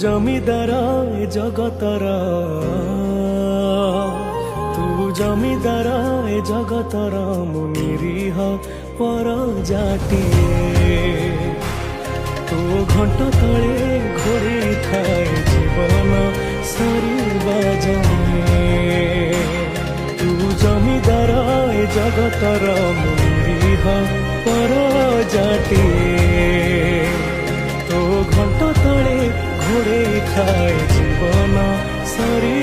জমিদার এ জগতর, তু জমিদার এ জগতর, মু নিরীহ পরজাটিয়ে। তো ঘଣ୍ଟ ତଳେ ଘୋଡ଼େଇ ଥାଏ ଜୀବନ ସରିବା ଯାଏ। ତୁ ଜମିଦାର ଏ ଜଗତର, ମୁଁ ନିରୀହ ପରଜାଟିଏ। তো ঘণ্ট তଳେ ঘোড়েই ଥାଏ ଜୀବନ ସରି